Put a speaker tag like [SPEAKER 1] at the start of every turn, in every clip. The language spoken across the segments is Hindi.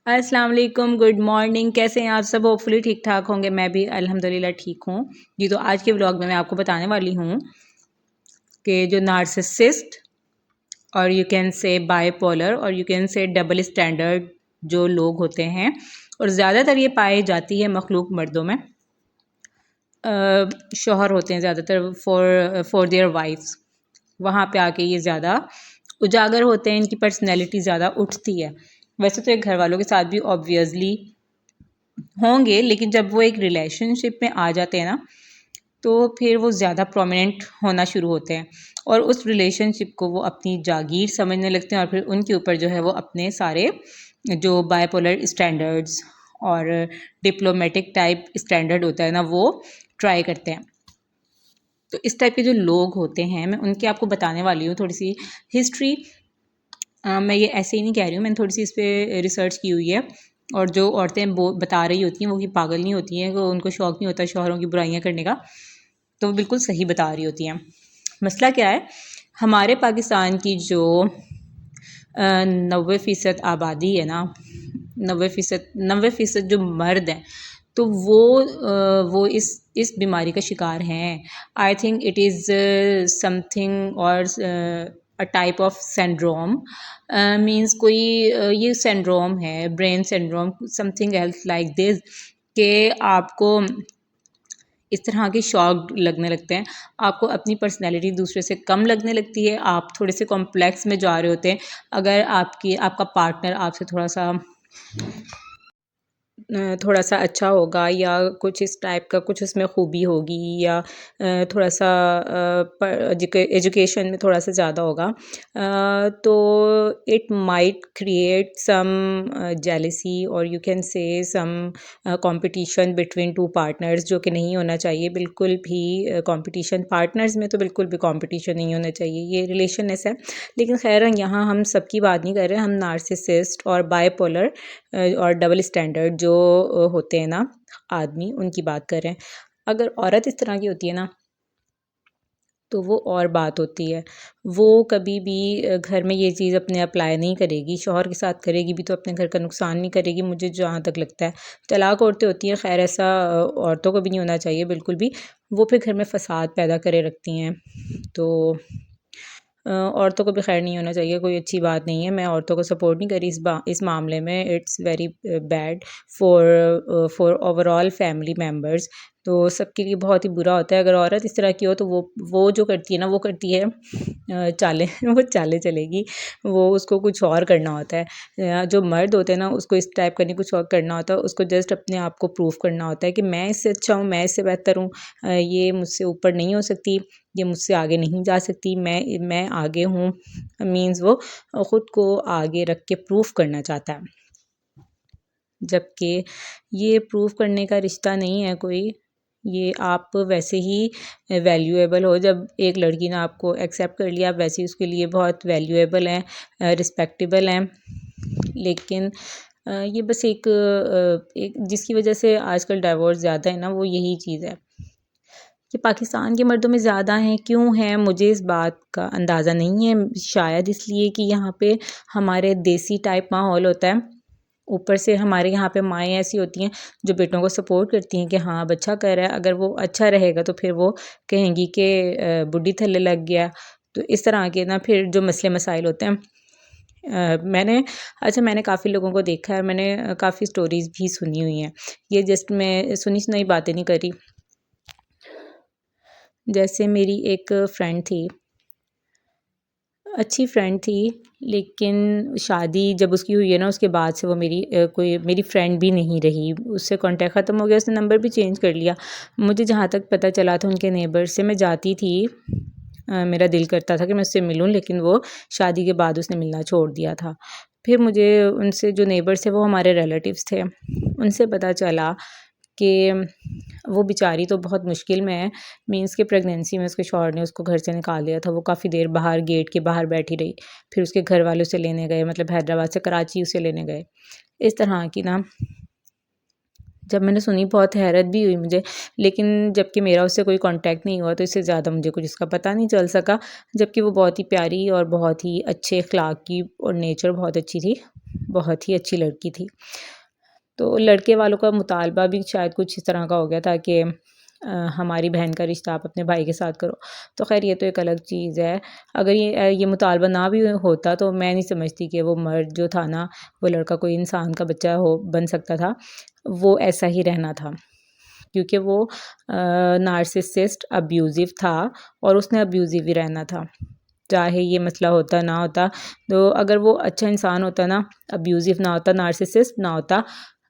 [SPEAKER 1] अस्सलाम वालेकुम, गुड मॉर्निंग। कैसे हैं आप सब? होपफुली ठीक ठाक होंगे। मैं भी अल्हम्दुलिल्लाह ठीक हूँ जी। तो आज के व्लॉग में मैं आपको बताने वाली हूँ कि जो नार्सिसिस्ट और यू कैन से बाइपोलर और यू कैन से डबल स्टैंडर्ड जो लोग होते हैं, और ज़्यादातर ये पाए जाती है मखलूक मर्दों में। शौहर होते हैं ज़्यादातर फॉर देयर वाइफ्स, वहाँ पे आके ये ज़्यादा उजागर होते हैं, इनकी पर्सनैलिटी ज़्यादा उठती है। वैसे तो एक घर वालों के साथ भी ऑब्वियसली होंगे, लेकिन जब वो एक रिलेशनशिप में आ जाते हैं ना, तो फिर वो ज़्यादा प्रोमिनेंट होना शुरू होते हैं और उस रिलेशनशिप को वो अपनी जागीर समझने लगते हैं, और फिर उनके ऊपर जो है वो अपने सारे जो बाइपोलर स्टैंडर्ड्स और डिप्लोमेटिक टाइप स्टैंडर्ड होता है ना, वो ट्राई करते हैं। तो इस टाइप के जो लोग होते हैं, मैं उनकी आपको बताने वाली हूँ थोड़ी सी हिस्ट्री। मैं ये ऐसे ही नहीं कह रही हूँ, मैंने थोड़ी सी इस पर रिसर्च की हुई है। और जो औरतें वो बता रही होती हैं वो कि पागल नहीं होती हैं, वो उनको शौक़ नहीं होता शौहरों की बुराइयाँ करने का, तो वो बिल्कुल सही बता रही होती हैं। मसला क्या है, हमारे पाकिस्तान की जो 90% आबादी है ना, 90% जो मर्द हैं, तो वो इस बीमारी का शिकार हैं। I think it is something और a type of syndrome, means कोई ये सिंड्रोम है, brain syndrome, something else like this, कि आपको इस तरह के शौक लगने लगते हैं, आपको अपनी पर्सनैलिटी दूसरे से कम लगने लगती है, आप थोड़े से कॉम्प्लेक्स में जा रहे होते हैं। अगर आपका पार्टनर आपसे थोड़ा सा अच्छा होगा, या कुछ इस टाइप का कुछ उसमें खूबी होगी, या थोड़ा सा एजुकेशन में थोड़ा सा ज़्यादा होगा, तो it might create some jealousy, और you can say some competition between two partners, जो कि नहीं होना चाहिए बिल्कुल भी। कंपटीशन पार्टनर्स में तो बिल्कुल भी कंपटीशन नहीं होना चाहिए, ये रिलेशन ऐसा है। लेकिन खैर यहाँ हम सबकी बात नहीं कर रहे, हम नार्सिसिस्ट और बाइपोलर और डबल स्टैंडर्ड जो होते हैं ना आदमी, उनकी बात कर रहे हैं। अगर औरत इस तरह की होती है ना, तो वो और बात होती है। वो कभी भी घर में ये चीज़ अपने अप्लाई नहीं करेगी, शौहर के साथ करेगी भी तो अपने घर का नुकसान नहीं करेगी, मुझे जहाँ तक लगता है। तलाक औरतें होती हैं, खैर ऐसा औरतों को भी नहीं होना चाहिए बिल्कुल भी, वो फिर घर में फ़साद पैदा करे रखती हैं। तो औरतों को भी खैर नहीं होना चाहिए, कोई अच्छी बात नहीं है। मैं औरतों को सपोर्ट नहीं करी इस मामले में। It's very bad for overall family members. तो सबके लिए बहुत ही बुरा होता है अगर औरत इस तरह की हो, तो वो जो करती है ना, वो करती है चालें वो चालें चलेगी, वो उसको कुछ और करना होता है। जो मर्द होते हैं ना, उसको इस टाइप का नहीं कुछ और करना होता है, उसको जस्ट अपने आप को प्रूव करना होता है कि मैं इससे अच्छा हूँ, मैं इससे बेहतर हूँ, ये मुझसे ऊपर नहीं हो सकती, ये मुझसे आगे नहीं जा सकती, मैं आगे हूँ। मीन्स वो ख़ुद को आगे रख के प्रूफ करना चाहता है, जबकि ये प्रूफ करने का रिश्ता नहीं है कोई। ये आप वैसे ही वैल्यूएबल हो। जब एक लड़की ने आपको एक्सेप्ट कर लिया, आप वैसे ही उसके लिए बहुत वैल्यूएबल हैं, रिस्पेक्टेबल हैं। लेकिन ये बस एक जिसकी वजह से आजकल डाइवोर्स ज़्यादा है ना, वो यही चीज़ है कि पाकिस्तान के मर्दों में ज़्यादा हैं। क्यों हैं मुझे इस बात का अंदाज़ा नहीं है, शायद इसलिए कि यहाँ पे हमारे देसी टाइप माहौल होता है। ऊपर से हमारे यहाँ पे माएँ ऐसी होती हैं जो बेटों को सपोर्ट करती हैं कि हाँ अब अच्छा कर रहा है, अगर वो अच्छा रहेगा तो फिर वो कहेंगी कि बुड्ढी थल्ले लग गया। तो इस तरह के ना फिर जो मसले मसाइल होते हैं, मैंने काफ़ी लोगों को देखा है, मैंने काफ़ी स्टोरीज़ भी सुनी हुई हैं। ये जस्ट मैं सुनी सुनाई बातें नहीं कर रही। जैसे मेरी एक फ्रेंड थी, अच्छी फ्रेंड थी, लेकिन शादी जब उसकी हुई है ना, उसके बाद से वो कोई मेरी फ्रेंड भी नहीं रही। उससे कॉन्टैक्ट ख़त्म हो गया, उसने नंबर भी चेंज कर लिया। मुझे जहाँ तक पता चला था उनके नेबर से, मैं जाती थी, मेरा दिल करता था कि मैं उससे मिलूँ, लेकिन वो शादी के बाद उसने मिलना छोड़ दिया था। फिर मुझे उनसे जो नेबर्स थे वो हमारे रिलेटिव्स थे, उनसे पता चला कि वो बेचारी तो बहुत मुश्किल में है। मीन्स कि प्रेगनेंसी में उसके शौहर ने उसको घर से निकाल दिया था। वो काफ़ी देर बाहर गेट के बाहर बैठी रही, फिर उसके घर वाले उसे लेने गए, मतलब हैदराबाद से कराची उसे लेने गए। इस तरह की ना जब मैंने सुनी बहुत हैरत भी हुई मुझे, लेकिन जबकि मेरा उससे कोई कॉन्टैक्ट नहीं हुआ तो इससे ज़्यादा मुझे कुछ इसका पता नहीं चल सका। जबकि वो बहुत ही प्यारी और बहुत ही अच्छे अखलाक की और नेचर बहुत अच्छी थी, बहुत ही अच्छी लड़की थी। तो लड़के वालों का मुतालबा भी शायद कुछ इस तरह का हो गया था कि हमारी बहन का रिश्ता आप अपने भाई के साथ करो। तो ख़ैर ये तो एक अलग चीज़ है। अगर ये मुतालबा ना भी होता तो मैं नहीं समझती कि वो मर्द जो था ना, वो लड़का कोई इंसान का बच्चा हो बन सकता था। वो ऐसा ही रहना था, क्योंकि वो नार्सिसिस्ट अब्यूज़िव था और उसने अब्यूज़िव ही रहना था। चाहे ये मसला होता ना होता, तो अगर वो अच्छा इंसान होता ना, अब्यूज़िव ना होता, नार्सिसिस्ट ना होता,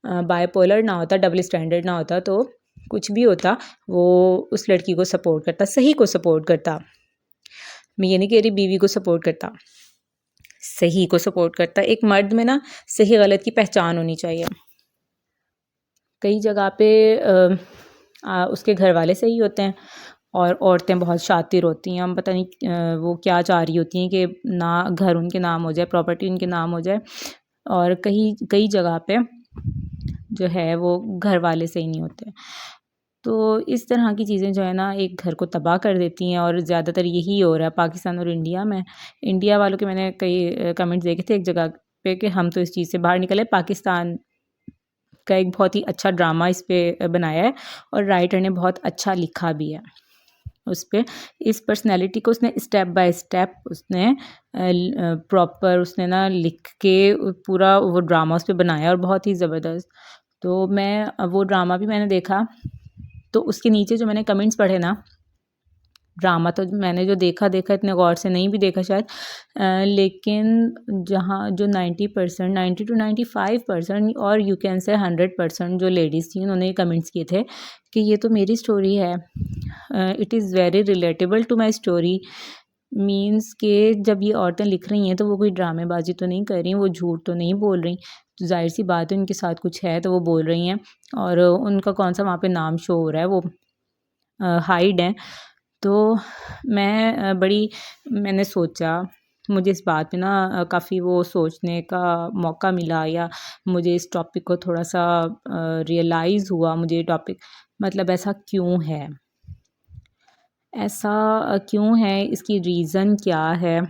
[SPEAKER 1] बाइपोलर ना होता, डबल स्टैंडर्ड ना होता, तो कुछ भी होता, वो उस लड़की को सपोर्ट करता, सही को सपोर्ट करता। मैं ये नहीं कह रही बीवी को सपोर्ट करता, सही को सपोर्ट करता। एक मर्द में ना सही गलत की पहचान होनी चाहिए। कई जगह पे उसके घर वाले सही होते हैं और औरतें बहुत शातिर होती हैं। हम पता नहीं वो क्या चाह रही होती हैं कि ना घर उनके नाम हो जाए, प्रॉपर्टी उनके नाम हो जाए, और कई कई जगह पे जो है वो घर वाले सही नहीं होते। तो इस तरह की चीज़ें जो है ना एक घर को तबाह कर देती हैं, और ज़्यादातर यही हो रहा है पाकिस्तान और इंडिया में। इंडिया वालों के मैंने कई कमेंट्स देखे थे एक जगह पे कि हम तो इस चीज़ से बाहर निकले। पाकिस्तान का एक बहुत ही अच्छा ड्रामा इस पे बनाया है और राइटर ने बहुत अच्छा लिखा भी है उस पे। इस पर्सनैलिटी को उसने स्टेप बाय स्टेप उसने प्रॉपर उसने ना लिख के पूरा वो ड्रामा उस पे बनाया और बहुत ही ज़बरदस्त। तो मैं वो ड्रामा भी मैंने देखा, तो उसके नीचे जो मैंने कमेंट्स पढ़े ना, ड्रामा तो मैंने जो देखा इतने गौर से नहीं भी देखा शायद, लेकिन जहाँ जो 90% 90 टू 95% और यू कैन से 100% जो लेडीज़ थी उन्होंने कमेंट्स किए थे कि ये तो मेरी स्टोरी है, it is very relatable to my story. Means के जब ये औरतें लिख रही हैं तो वो कोई ड्रामेबाजी तो नहीं कर रही, वो झूठ तो नहीं बोल रही। तो ज़ाहिर सी बात है उनके साथ कुछ है तो वो बोल रही हैं, और उनका कौन सा वहाँ पे नाम शो हो रहा है, वो हाइड हैं। तो मैंने सोचा, मुझे इस बात पे ना काफ़ी वो सोचने का मौका मिला, या मुझे इस टॉपिक को थोड़ा-सा रियलाइज़ हुआ, मुझे ये टॉपिक मतलब ऐसा क्यों है? ऐसा क्यों है? इसकी रीज़न क्या है?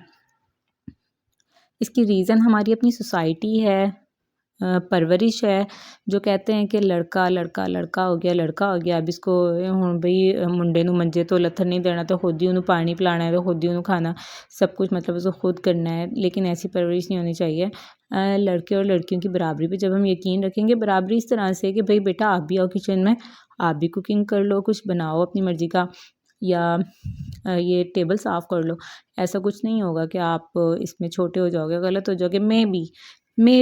[SPEAKER 1] इसकी रीज़न हमारी अपनी सोसाइटी है, परवरिश है, जो कहते हैं कि लड़का लड़का लड़का हो गया, लड़का हो गया, अब इसको हुण बई मुंडे नूं मंजे तो लत्थन नहीं देना, तो खुद ही उन्हें पानी पिलाना है, तो खुद ही उन्हें खाना सब कुछ मतलब उसको खुद करना है। लेकिन ऐसी परवरिश नहीं होनी चाहिए। लड़के और लड़कियों की बराबरी पे जब हम यकीन रखेंगे, बराबरी इस तरह से कि भाई बेटा आप भी आओ किचन में, आप भी कुकिंग कर लो, कुछ बनाओ अपनी मर्ज़ी का, या ये टेबल साफ़ कर लो। ऐसा कुछ नहीं होगा कि आप इसमें छोटे हो जाओगे, गलत हो जाओगे। मे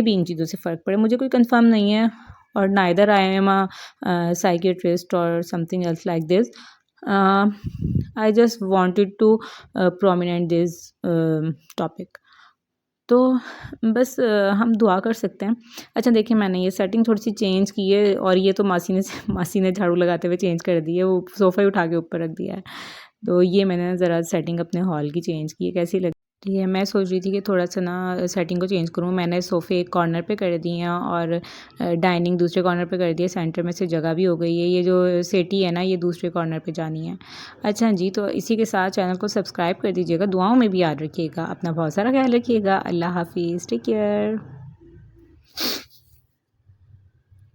[SPEAKER 1] बी इन चीज़ों से फ़र्क पड़े, मुझे कोई कंफ़र्म नहीं है, और नाइदर आई एम साइकियाट्रिस्ट और something else like this. I just wanted to prominent this topic. तो बस हम दुआ कर सकते हैं। अच्छा देखिए, मैंने ये सेटिंग थोड़ी-सी चेंज की है, और ये तो मासी ने झाड़ू लगाते हुए चेंज कर दी है, वो सोफ़ा ही उठा के ऊपर रख दिया है। तो ये मैंने ज़रा सेटिंग अपने हॉल की चेंज की है, कैसी लग रही है? मैं सोच रही थी कि थोड़ा-सा ना सेटिंग को चेंज करूँ। मैंने सोफ़े एक कॉर्नर पे कर दिए हैं, और डाइनिंग दूसरे कॉर्नर पे कर दी है, सेंटर में से जगह भी हो गई है। ये जो सेटी है ना, ये दूसरे कॉर्नर पे जानी है। अच्छा जी, तो इसी के साथ चैनल को सब्सक्राइब कर दीजिएगा, दुआओं में भी याद रखिएगा। अपना बहुत सारा ख़्याल रखिएगा। अल्लाह हाफ़िज़, टेक केयर।